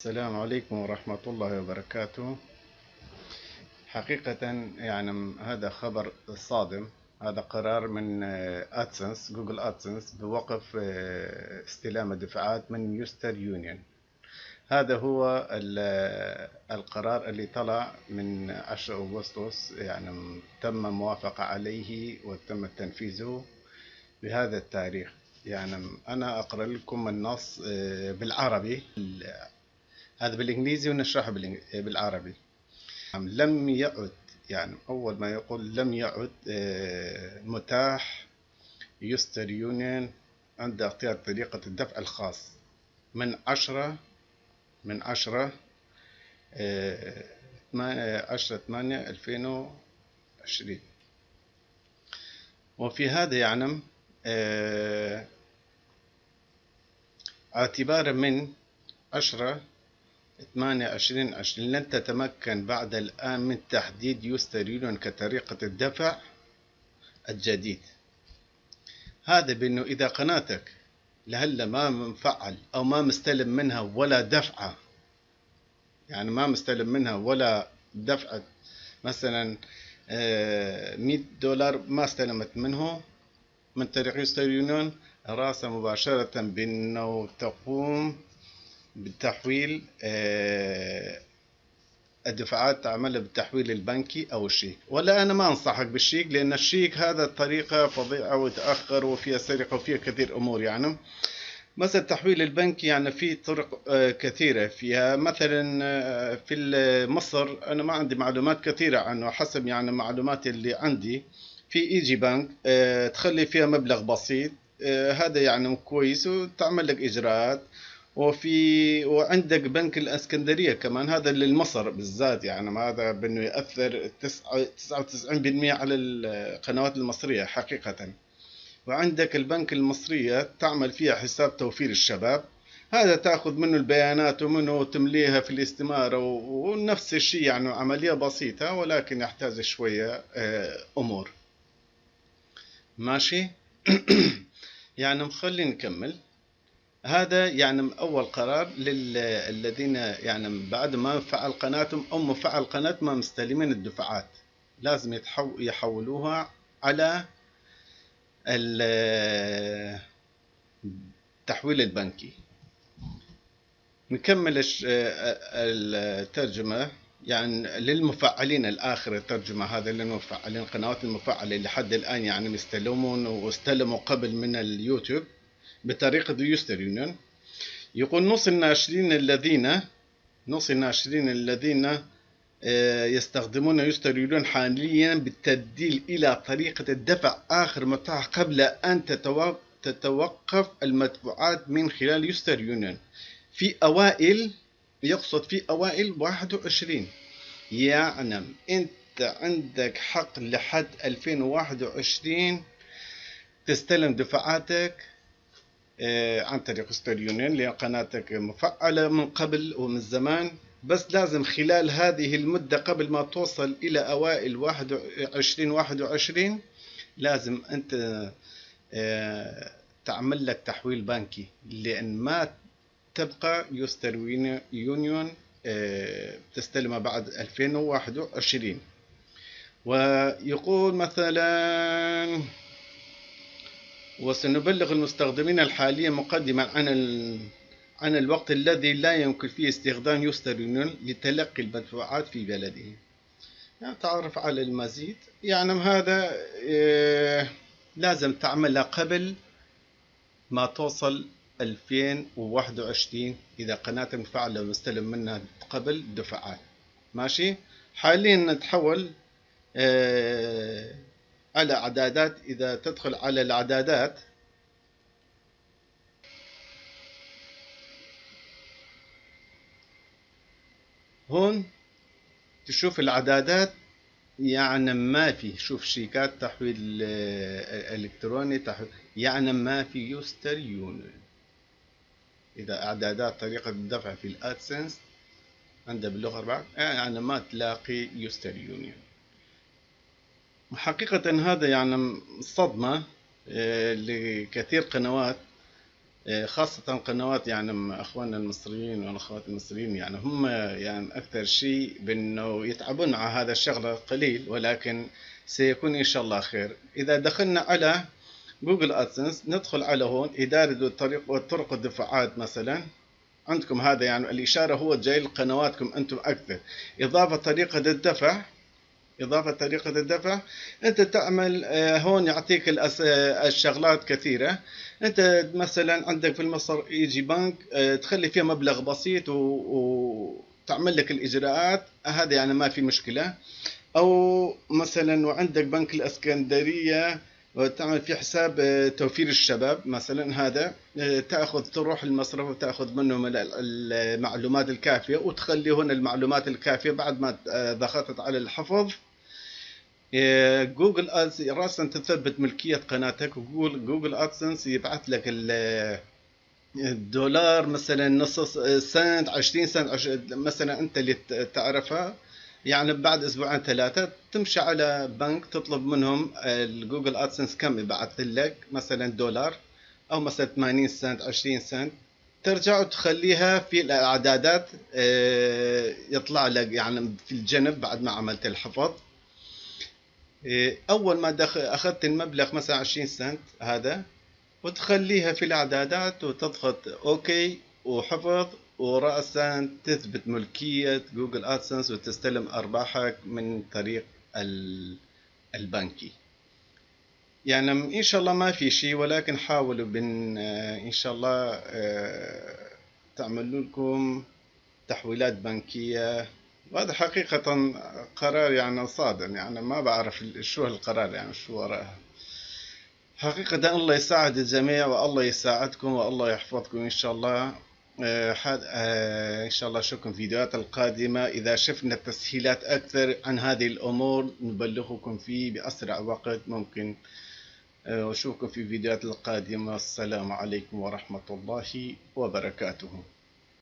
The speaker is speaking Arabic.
السلام عليكم ورحمة الله وبركاته. حقيقة هذا خبر صادم. هذا قرار من أدسنس جوجل أدسنس بوقف استلام الدفعات من يوستر يونيون. هذا هو القرار اللي طلع من 10 أغسطس، تم موافقة عليه وتم تنفيذه بهذا التاريخ. أنا أقرأ لكم النص بالعربي، هذا بالإنجليزي ونشرحه بالعربي. لم يعد، أول ما يقول لم يعد متاح يوستر يونيون عند اختيار طريقة الدفع الخاص من 10/8/2020. وفي هذا اعتبارا من 10/8/2020 لن تتمكن بعد الآن من تحديد يوستر يونيون كطريقة الدفع الجديد. هذا بأنه إذا قناتك لهلا ما مفعل أو ما مستلم منها ولا دفعة، ما مستلم منها ولا دفعة، مثلا $100 ما استلمت منه من طريق يوستر يونيون، راسا مباشرة بأنه تقوم بالتحويل، الدفعات تعمل بالتحويل البنكي أو الشيك. ولا أنا ما أنصحك بالشيك، لأن الشيك هذا طريقة فظيعة وتأخر وفيها سرقة وفيها كثير أمور. مثلا التحويل البنكي في طرق كثيرة فيها. مثلا في مصر أنا ما عندي معلومات كثيرة عنه، حسب معلوماتي اللي عندي في إيجي بانك، تخلي فيها مبلغ بسيط، هذا كويس وتعمل لك إجراءات. وعندك بنك الاسكندريه كمان، هذا للمصر بالذات، هذا بانه ياثر 99% على القنوات المصريه حقيقه. وعندك البنك المصريه تعمل فيها حساب توفير الشباب، هذا تاخذ منه البيانات ومنه تمليها في الاستماره، ونفس الشيء، عمليه بسيطه ولكن يحتاج شويه امور. ماشي. خلينا نكمل. هذا أول قرار للذين بعد ما مفعل قناتهم أو مفعل قناة ما مستلمين الدفعات، لازم يحولوها على التحويل البنكي. نكمل الترجمة. للمفعلين الآخر الترجمة هذا للمفعلين، القنوات المفعلة لحد الآن يستلمون واستلموا قبل من اليوتيوب بطريقة يوستر يونيون. يقول نص الناشرين الذين يستخدمون يوستر يونيون حاليا بالتبديل إلى طريقة الدفع آخر متاح قبل أن تتوقف المدفوعات من خلال يوستر يونيون في أوائل، يقصد في أوائل 21. أنت عندك حق لحد 2021 تستلم دفعاتك عن طريق يوستر يونيون، لأن قناتك مفعلة من قبل ومن زمان، بس لازم خلال هذه المدة قبل ما توصل إلى أوائل 2021 لازم أنت تعمل لك تحويل بنكي، لأن ما تبقى يوستر يونيون تستلمها بعد 2021. ويقول مثلا وسنبلغ المستخدمين الحاليين مقدما عن الوقت الذي لا يمكن فيه استخدام يوستر يونيون لتلقي المدفوعات في بلدهم. تعرف على المزيد. هذا لازم تعملها قبل ما توصل 2021 إذا قناة مفعلة مستلم منها قبل دفعات. ماشي. حاليا نتحول على اعدادات. إذا تدخل على الاعدادات هون تشوف الاعدادات، ما في، شوف شيكات تحويل الكتروني تحويل، ما في يوستر يونيون. اذا اعدادات طريقة الدفع في الادسنس عندها باللغة 4 ما تلاقي يوستر يونيون. حقيقة هذا صدمة لكثير قنوات خاصة قنوات يعني اخواننا المصريين والاخوات المصريين، يعني هم يعني اكثر شيء بانه يتعبون مع هذا الشغلة قليل، ولكن سيكون ان شاء الله خير. اذا دخلنا على جوجل ادسنس، ندخل على هون إدارة طرق الدفعات مثلا. عندكم هذا يعني الإشارة هو جاي لقنواتكم أنتم أكثر. إضافة طريقة الدفع، إضافة طريقة الدفع. أنت تعمل هون يعطيك الشغلات كثيرة. أنت مثلا عندك في المصر يجي بنك، تخلي فيها مبلغ بسيط وتعمل لك الإجراءات هذا، يعني ما في مشكلة. أو مثلا وعندك بنك الإسكندرية وتعمل في حساب توفير الشباب مثلا، هذا تأخذ تروح المصرف وتأخذ منهم المعلومات الكافية، وتخلي هنا المعلومات الكافية بعد ما ضغطت على الحفظ. جوجل ادز راسا تثبت ملكية قناتك، وجوجل ادسنس يبعث لك الدولار مثلا نص سنت 20 سنت مثلا انت اللي تعرفها. يعني بعد اسبوعين ثلاثة تمشي على بنك تطلب منهم الجوجل ادسنس كم يبعث لك، مثلا دولار او مثلا 80 سنت 20 سنت. ترجع وتخليها في الاعدادات، يطلع لك يعني في الجنب بعد ما عملت الحفظ. اول ما اخذت المبلغ مثلا 20 سنت هذا، وتخليها في الاعدادات وتضغط اوكي وحفظ، ورأسا تثبت ملكية جوجل ادسنس وتستلم ارباحك من طريق البنكي. يعني ان شاء الله ما في شيء، ولكن حاولوا ان شاء الله تعملوا لكم تحويلات بنكية. وهذا حقيقة قرار يعني صادم، يعني ما بعرف شو القرار يعني شو وراءها. حقيقة الله يساعد الجميع، والله يساعدكم، والله يحفظكم إن شاء الله. إن شاء الله أشوفكم في الفيديوهات القادمة. إذا شفنا تسهيلات أكثر عن هذه الأمور نبلغكم فيه بأسرع وقت ممكن. وأشوفكم في الفيديوهات القادمة. السلام عليكم ورحمة الله وبركاته.